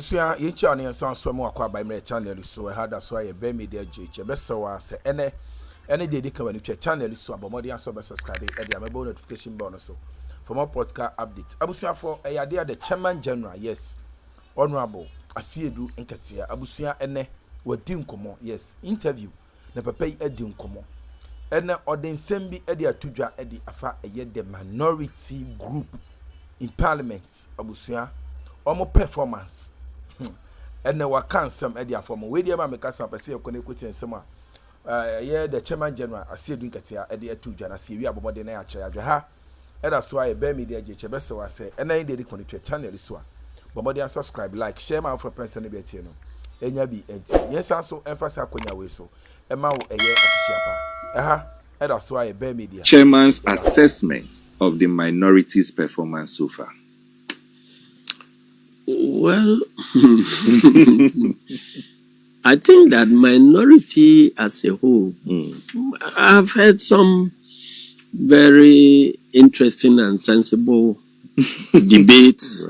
abusuya yenchi ane yansan so mu akwa by my channel so I had so I be media GH be so wa se ene dey ka wani channel so abomodi aso be subscribe e dey amebo notification bell no so for more podcast updates. Abusuya for eyade the chairman general, yes, honorable Asiedu Nketiah abusuya ene wadi nkomo, yes, interview na papa yi adi nkomo ene odinsem bi edi atudwa edi afa eye the minority group in parliament abusuya omo performance ene wakansam edi afomo we dey ba meka sam pese ekone kweti ensem a ye the chairman general Asiedu Nketiah edi atudwa na se wi abomode na ya kire adwa ha that's why I bear media GH best so I say and I did connect channel so bomodi and subscribe, like, share my for person be no enya bi enti yes also emphasize akonya we so e ma wo eye official pa that's why I bear media chairman's assessment of the minorities performance so far. Well, I think that minority as a whole, I've heard some very interesting and sensible debates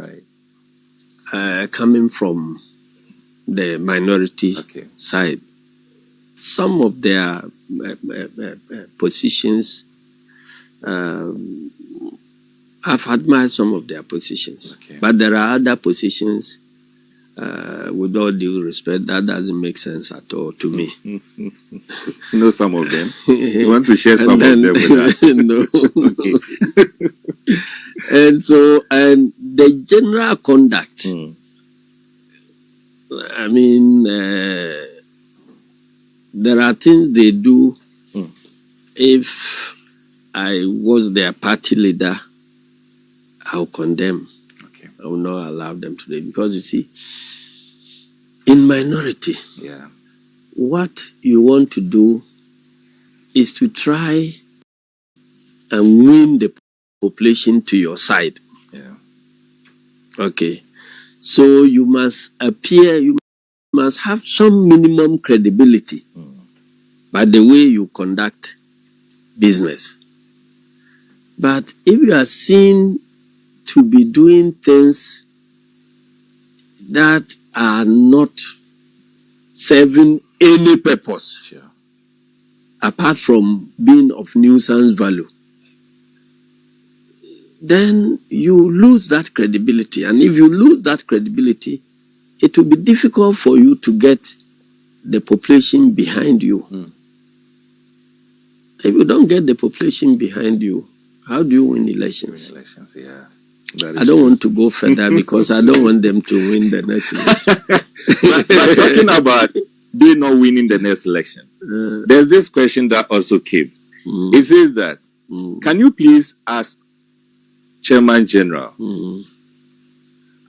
coming from the minority side. Some of their positions, I've admired some of their positions, but there are other positions, with all due respect, that doesn't make sense at all to me. You know some of them? You want to share some of them with us? No. And so, and the general conduct, I mean, there are things they do. If I was their party leader, I'll condemn. I will not allow them today because you see, in minority, what you want to do is to try and win the population to your side. Okay. So you must appear, you must have some minimum credibility by the way you conduct business. But if you are seen to be doing things that are not serving any purpose, apart from being of nuisance value, then you lose that credibility. And if you lose that credibility, it will be difficult for you to get the population behind you. If you don't get the population behind you, how do you win elections? I don't want to go further because I don't want them to win the next election. but talking about they not winning the next election, there's this question that also came. It says that, can you please ask Chairman General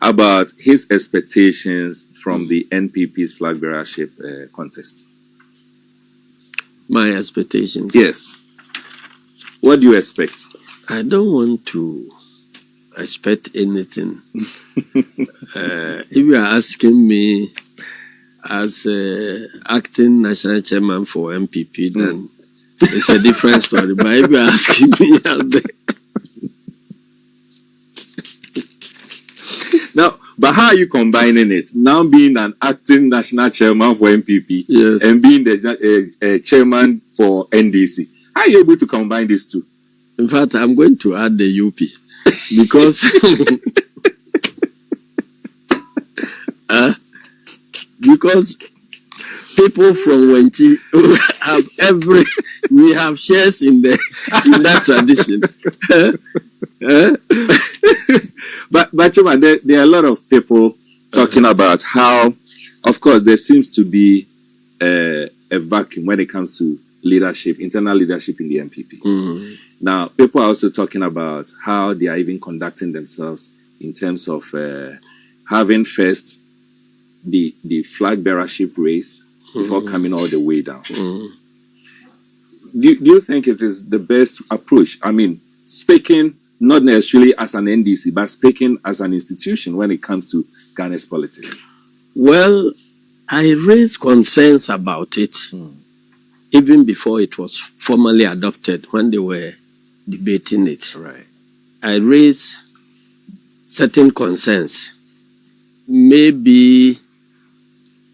about his expectations from the NPP's flag bearership contest? My expectations? Yes. What do you expect? I don't want to expect anything. If you are asking me as acting national chairman for MPP, then it's a different story. But if you are asking me out there, now, but how are you combining it? Now being an acting national chairman for MPP and being the chairman for NDC. How are you able to combine these two? In fact, I'm going to add the UP because because people from Wenchi have we have shares in that tradition. But Chairman, there are a lot of people talking about how, of course, there seems to be a vacuum when it comes to leadership, internal leadership in the MPP. Now, people are also talking about how they are even conducting themselves in terms of having first the flag bearership race before coming all the way down. Do you think it is the best approach? I mean, speaking not necessarily as an NDC, but speaking as an institution when it comes to Ghana's politics. Well, I raised concerns about it even before it was formally adopted, when they were debating it. Right. I raised certain concerns maybe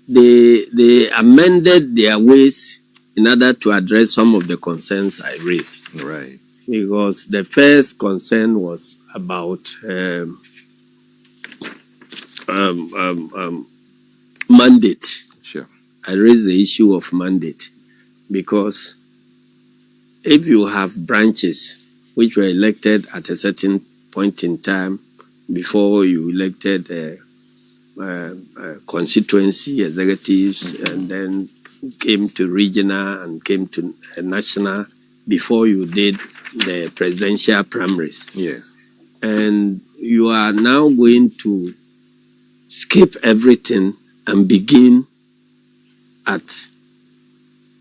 they amended their ways in order to address some of the concerns I raised. Right. Because the first concern was about mandate. Sure. I raised the issue of mandate because if you have branches which were elected at a certain point in time before you elected constituency executives, and then came to regional and came to national before you did the presidential primaries. Yes. And you are now going to skip everything and begin at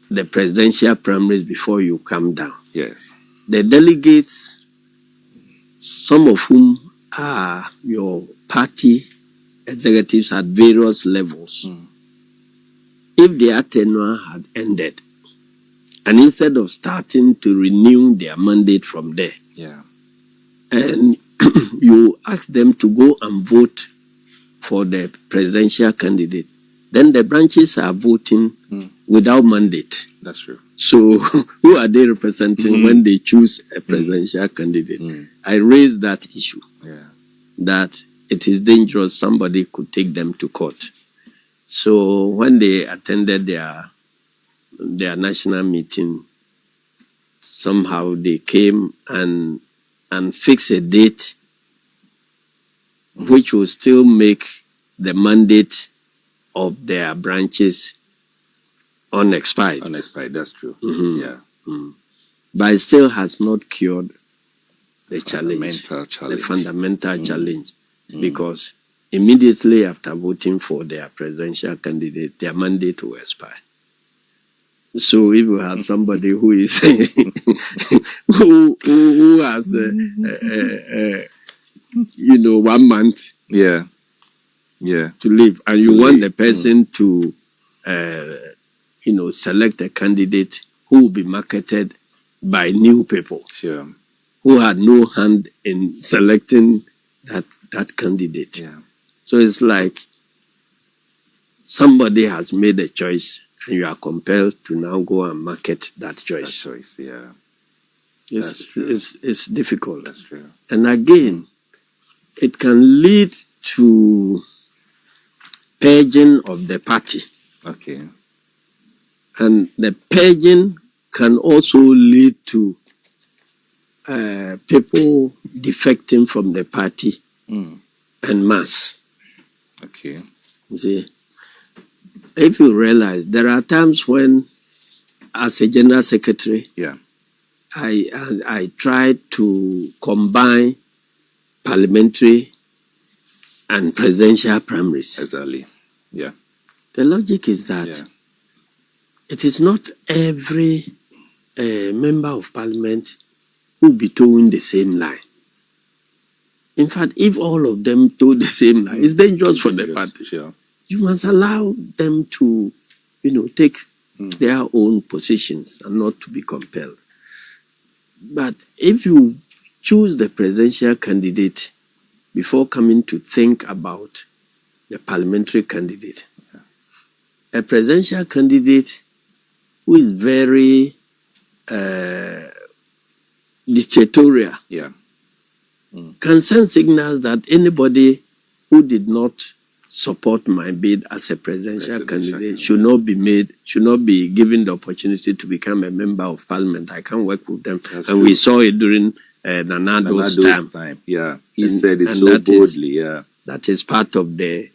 the presidential primaries before you come down. Yes. The delegates, some of whom are your party executives at various levels, if their tenure had ended, and instead of starting to renew their mandate from there, and you ask them to go and vote for the presidential candidate, then the branches are voting without mandate. That's true. So who are they representing when they choose a presidential candidate? I raised that issue, that it is dangerous. Somebody could take them to court. So when they attended their national meeting, somehow they came and fixed a date which will still make the mandate of their branches unexpired. Unexpired, that's true. But it still has not cured the challenge, Fundamental the fundamental challenge, because immediately after voting for their presidential candidate, their mandate will expire. So if you have somebody who is who has 1 month to live, and you want the person to select a candidate who will be marketed by new people, who had no hand in selecting that candidate. So it's like somebody has made a choice and you are compelled to now go and market that choice. It's difficult. That's true. And again, it can lead to purging of the party. Okay. And the purging can also lead to people defecting from the party en masse. Okay. You see, if you realize, there are times when, as a general secretary, I try to combine parliamentary and presidential primaries. Exactly. Yeah. The logic is that it is not every member of parliament who will be towing the same line. In fact, if all of them tow the same line, it's dangerous for the party. You must allow them to, take their own positions and not to be compelled. But if you choose the presidential candidate before coming to think about the parliamentary candidate, a presidential candidate who is very dictatorial can send signals that anybody who did not support my bid as a presidential candidate should not be given the opportunity to become a member of parliament. I can't work with them. That's true. We saw it during Nanado's time. He said it so boldly. That is part of the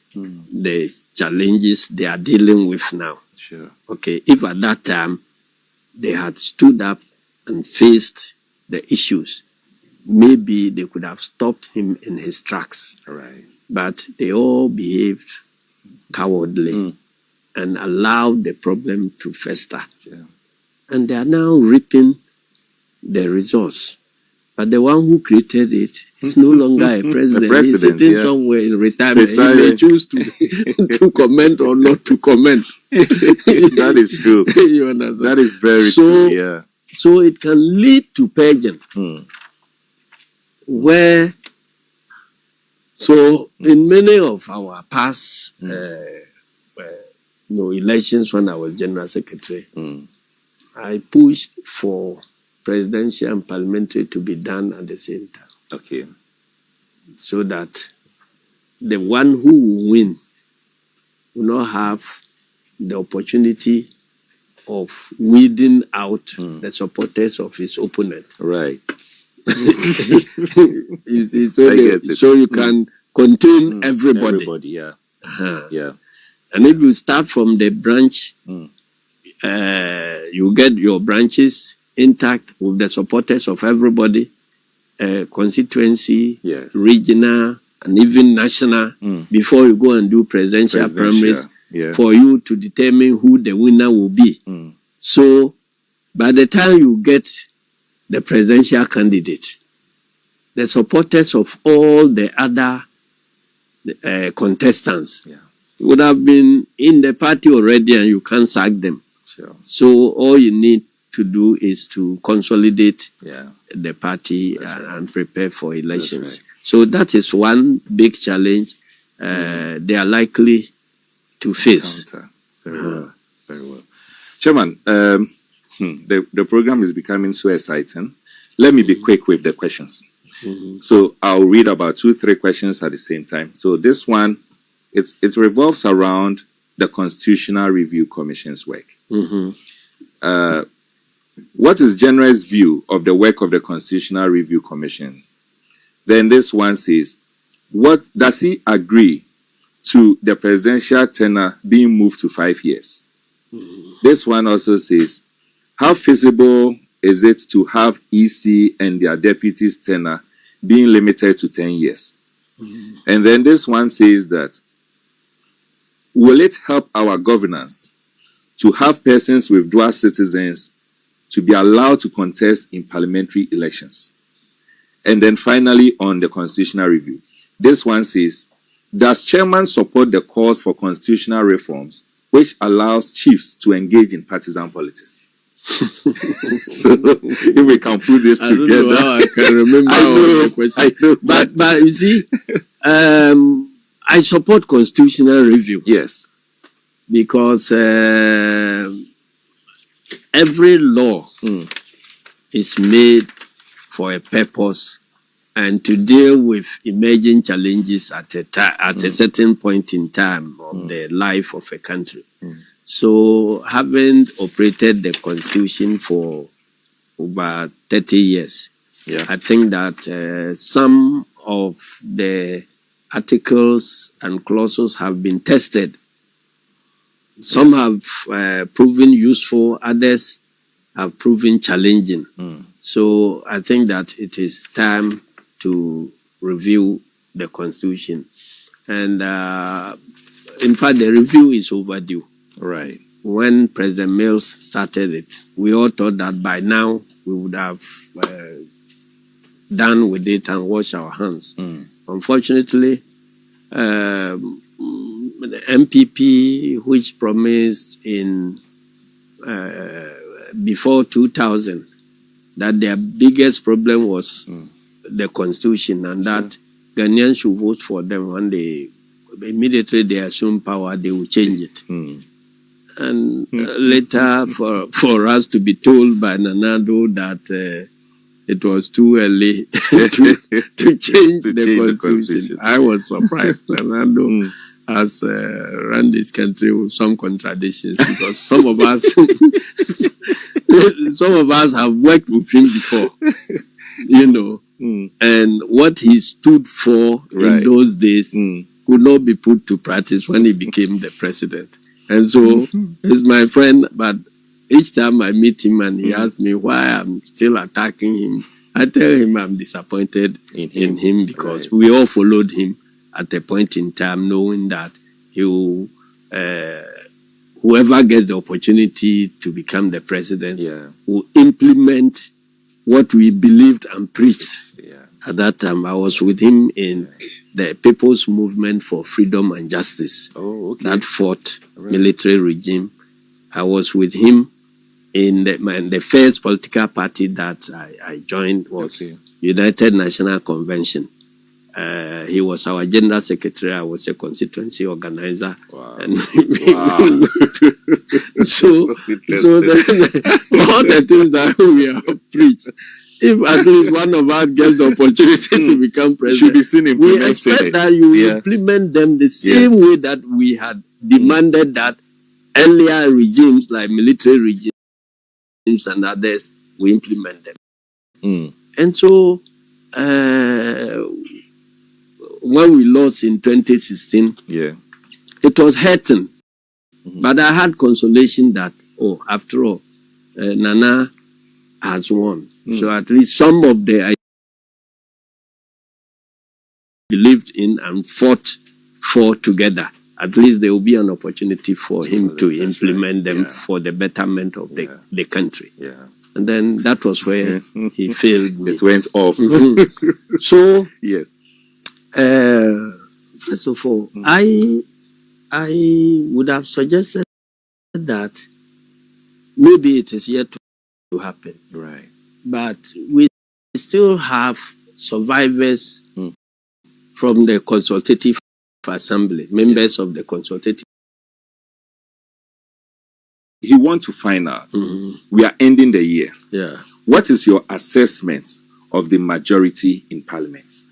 challenges they are dealing with now. Okay, if at that time they had stood up and faced the issues, maybe they could have stopped him in his tracks. But they all behaved cowardly and allowed the problem to fester. And they are now reaping the results. But the one who created it is no longer a president. He's sitting somewhere in retirement. He may choose to comment or not to comment. That is true. You understand? That is very true. So it can lead to purging, where So in many of our past elections when I was General Secretary, I pushed for presidential and parliamentary to be done at the same time. Okay. So that the one who will win will not have the opportunity of weeding out the supporters of his opponent. Right. You see, so you can contain everybody. Everybody, yeah. Yeah. And if you start from the branch, you get your branches intact with the supporters of everybody, constituency, regional, and even national, before you go and do presidential primaries, for you to determine who the winner will be. So by the time you get the presidential candidate, the supporters of all the other contestants would have been in the party already, and you can't sack them. Sure. So all you need to do is to consolidate the party and prepare for elections. Right. So that is one big challenge they are likely to face. Very well. Very well. Chairman, the program is becoming so exciting. Let me be quick with the questions. So I'll read about 2-3 questions at the same time. So this one, it revolves around the Constitutional Review Commission's work. What is General's view of the work of the Constitutional Review Commission? Then this one says, what does he agree to the presidential tenure being moved to 5 years? This one also says, how feasible is it to have EC and their deputies' tenure being limited to 10 years? And then this one says that, will it help our governance to have persons with dual citizens to be allowed to contest in parliamentary elections? And then finally, on the constitutional review, this one says, does chairman support the calls for constitutional reforms which allows chiefs to engage in partisan politics? So if we can put this together, don't know how I can remember all the questions. But you see, I support constitutional review. Yes, because every law is made for a purpose and to deal with emerging challenges at a certain point in time of the life of a country. So, having operated the Constitution for over 30 years, I think that some of the articles and clauses have been tested. Some have proven useful, others have proven challenging. So, I think that it is time to review the Constitution. And in fact, the review is overdue. Right. When President Mills started it, we all thought that by now we would have done with it and washed our hands. Unfortunately, the MPP, which promised in before 2000 that their biggest problem was the Constitution and that Ghanaians should vote for them when they immediately they assume power, they will change it. And later, for us to be told by Nanado that it was too early to change the Constitution. I was surprised. Nanado has run this country with some contradictions because some of us have worked with him before, you know. And what he stood for in those days could not be put to practice when he became the president. And so he's my friend, but each time I meet him and he asks me why I'm still attacking him, I tell him I'm disappointed in him because we all followed him at a point in time knowing that he will, whoever gets the opportunity to become the president will implement what we believed and preached. At that time, I was with him in the People's Movement for Freedom and Justice, that fought military regime. I was with him in the first political party that I joined was United National Convention. He was our general secretary. I was a constituency organizer. Wow. And Wow. so then all the things that we have preached, if at least one of us gets the opportunity to become president, should be seen we implementing expect it. that you will implement them the same way that we had demanded that earlier regimes, like military regimes and others, we implement them. And so when we lost in 2016, it was hurting. But I had consolation that, after all, Nana has won. So at least some of the I believed in and fought for together, at least there will be an opportunity for him to implement them for the betterment of the country. And then that was where he failed me. It went off. So, yes. First of all, I would have suggested that maybe it is yet to happen. Right. But we still have survivors from the Consultative Assembly, members of the Consultative. You want to find out. We are ending the year. Yeah. What is your assessment of the majority in Parliament?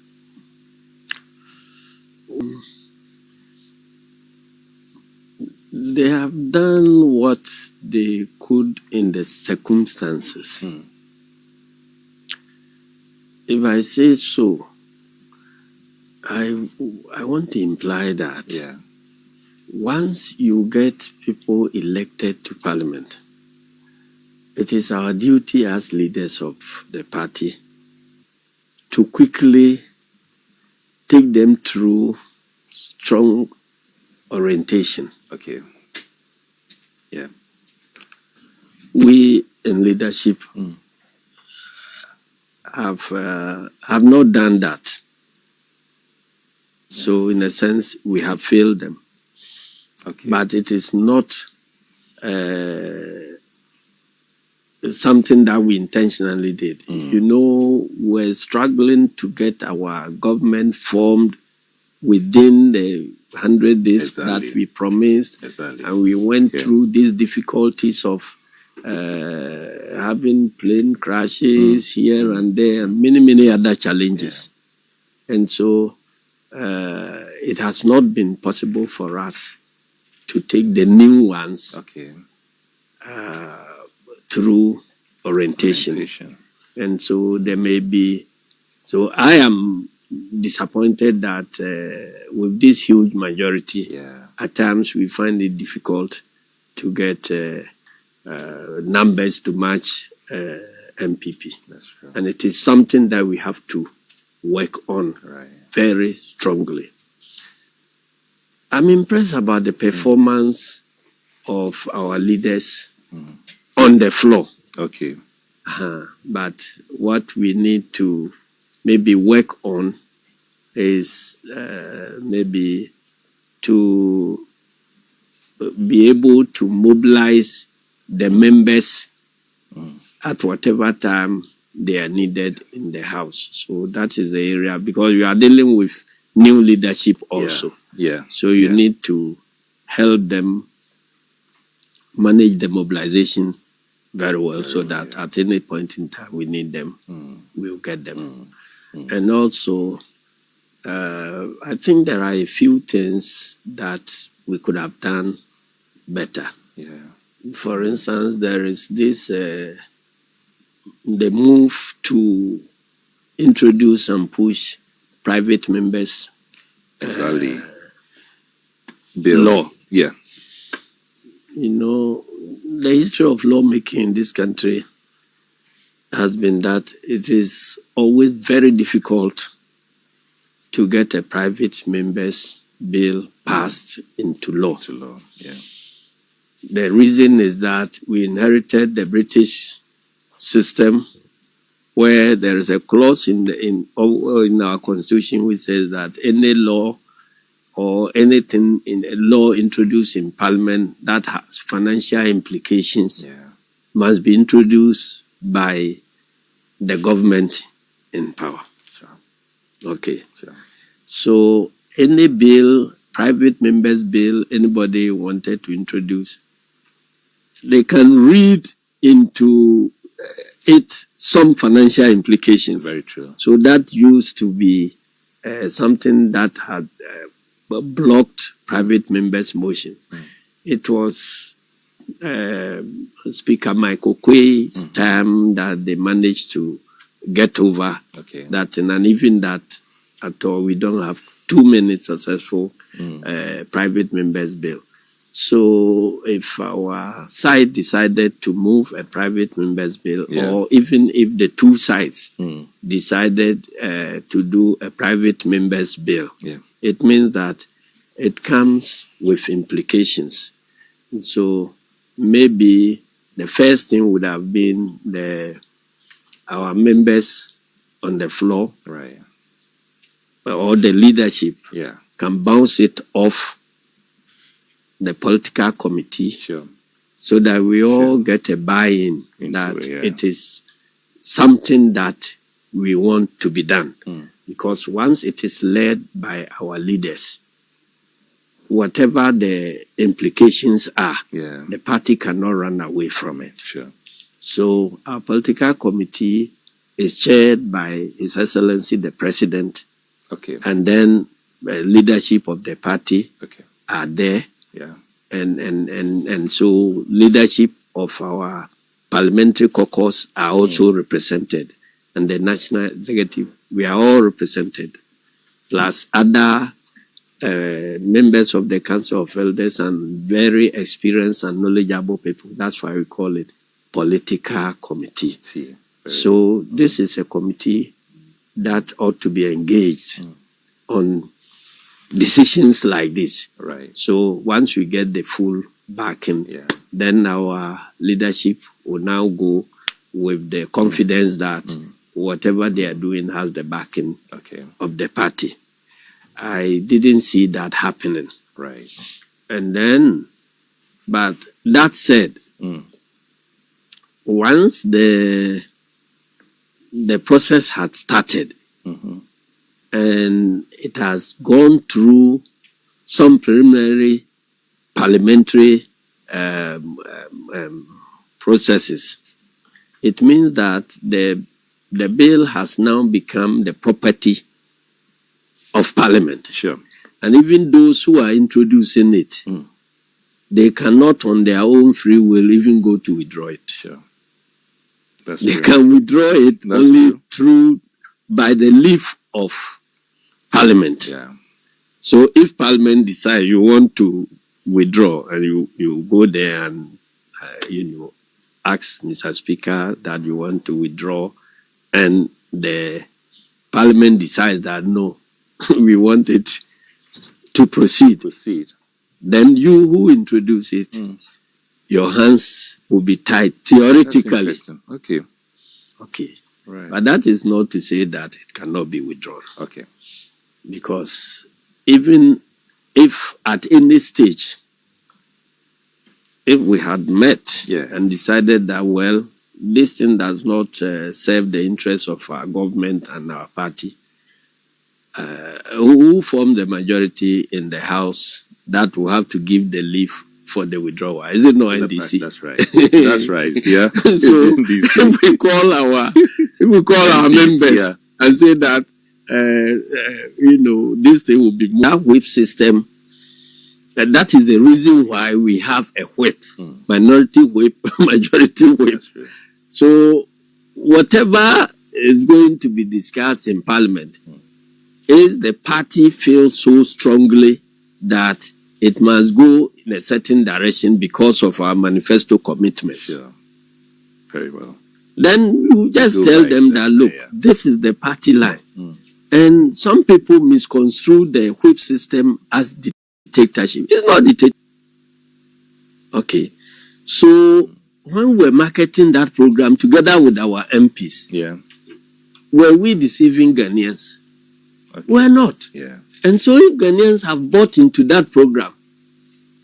They have done what they could in the circumstances. If I say so, I want to imply that once you get people elected to Parliament, it is our duty as leaders of the party to quickly take them through strong orientation. Okay. Yeah. We in leadership have not done that. So in a sense, we have failed them. Okay. But it is not something that we intentionally did. You know, we're struggling to get our government formed within the 100 days that we promised. And we went through these difficulties of having plane crashes here and there and many, many other challenges. And so it has not been possible for us to take the new ones through orientation. And so there may be, so I am disappointed that with this huge majority, at times we find it difficult to get numbers to match MPP. That's true. And it is something that we have to work on very strongly. I'm impressed about the performance of our leaders on the floor. Okay. But what we need to maybe work on is maybe to be able to mobilize the members at whatever time they are needed in the house. So that is the area, because we are dealing with new leadership also. So you need to help them manage the mobilization very well, so that at any point in time we need them, we'll get them. And also, I think there are a few things that we could have done better. For instance, there is this, the move to introduce and push private members bill. Law. Yeah. You know, the history of lawmaking in this country has been that it is always very difficult to get a private member's bill passed into law. The reason is that we inherited the British system, where there is a clause in our constitution which says that any law or anything in a law introduced in Parliament that has financial implications must be introduced by the government in power. Okay. Sure. So any bill, private members bill, anybody wanted to introduce, they can read into it some financial implications. Very true. So that used to be something that had blocked private members' motion. It was Speaker Michael Quay's time that they managed to get over that, and even that at all, we don't have too many successful private members' bill. So if our side decided to move a private members' bill, or even if the two sides decided to do a private members' bill, it means that it comes with implications. So maybe the first thing would have been our members on the floor, right, or the leadership can bounce it off the political committee, so that we all get a buy-in that it is something that we want to be done. Because once it is led by our leaders, whatever the implications are, the party cannot run away from it. So our political committee is chaired by His Excellency the President, and then the leadership of the party are there. And so leadership of our parliamentary caucus are also represented, and the national executive, we are all represented, plus other members of the Council of Elders and very experienced and knowledgeable people. That's why we call it political committee. So this is a committee that ought to be engaged on decisions like this. So once we get the full backing, then our leadership will now go with the confidence that whatever they are doing has the backing of the party. I didn't see that happening. And then, but that said, once the process had started, and it has gone through some preliminary parliamentary processes, it means that the bill has now become the property of Parliament. And even those who are introducing it, they cannot on their own free will even go to withdraw it. They can withdraw it only through by the leave of Parliament. So if Parliament decides you want to withdraw, and you go there and ask Mr. Speaker that you want to withdraw, and the Parliament decides that no, we want it to proceed. Then you who introduce it, your hands will be tied theoretically. But that is not to say that it cannot be withdrawn. Because even if at any stage, if we had met and decided that, well, this thing does not serve the interests of our government and our party, who form the majority in the House, that will have to give the leave for the withdrawal. Is it not NDC? That's right. That's right. Yeah. So if we call our members and say that this thing will be more. That whip system, and that is the reason why we have a whip, minority whip, majority whip. So whatever is going to be discussed in Parliament, is the party feels so strongly that it must go in a certain direction because of our manifesto commitments. Very well. Then you just tell them that, look, this is the party line. And some people misconstrue the whip system as dictatorship. It's not dictatorship. Okay. So when we're marketing that program together with our MPs, were we deceiving Ghanaians? We're not. And so if Ghanaians have bought into that program,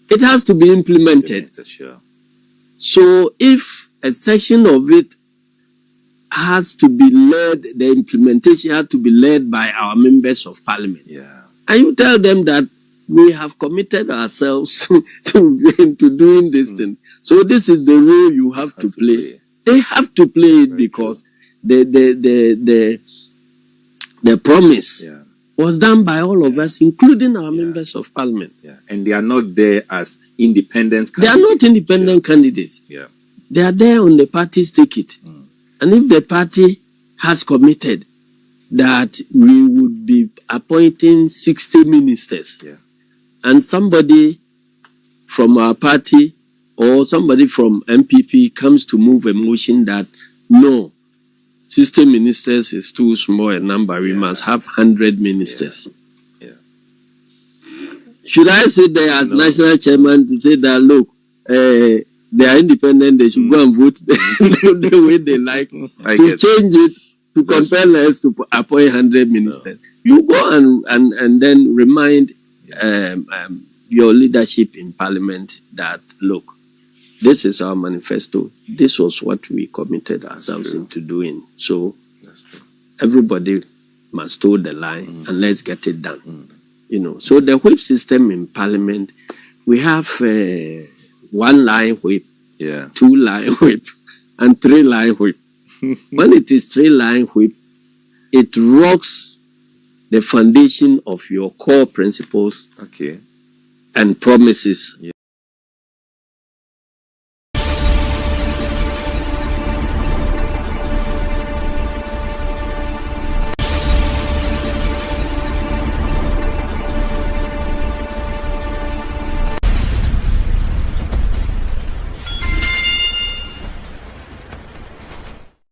it has to be implemented. So if a section of it has to be led, the implementation has to be led by our members of parliament. Yeah. And you tell them that we have committed ourselves to doing this thing. So this is the role you have to play. They have to play it because the promise was done by all of us, including our members of parliament. Yeah. And they are not there as independent candidates. They are not independent candidates. Yeah. They are there on the party's ticket. And if the party has committed that we would be appointing 60 ministers, and somebody from our party or somebody from MPP comes to move a motion that no, 60 ministers is too small a number, we must have 100 ministers. Should I sit there as national chairman to say that, look, they are independent, they should go and vote the way they like, to change it, to compel us to appoint 100 ministers? You go and then remind your leadership in parliament that, look, this is our manifesto. This was what we committed ourselves into doing. So everybody must toe the line and let's get it done. You know, so the whip system in parliament, we have 1-line whip, 2-line whip, and 3-line whip. When it is 3-line whip, it rocks the foundation of your core principles and promises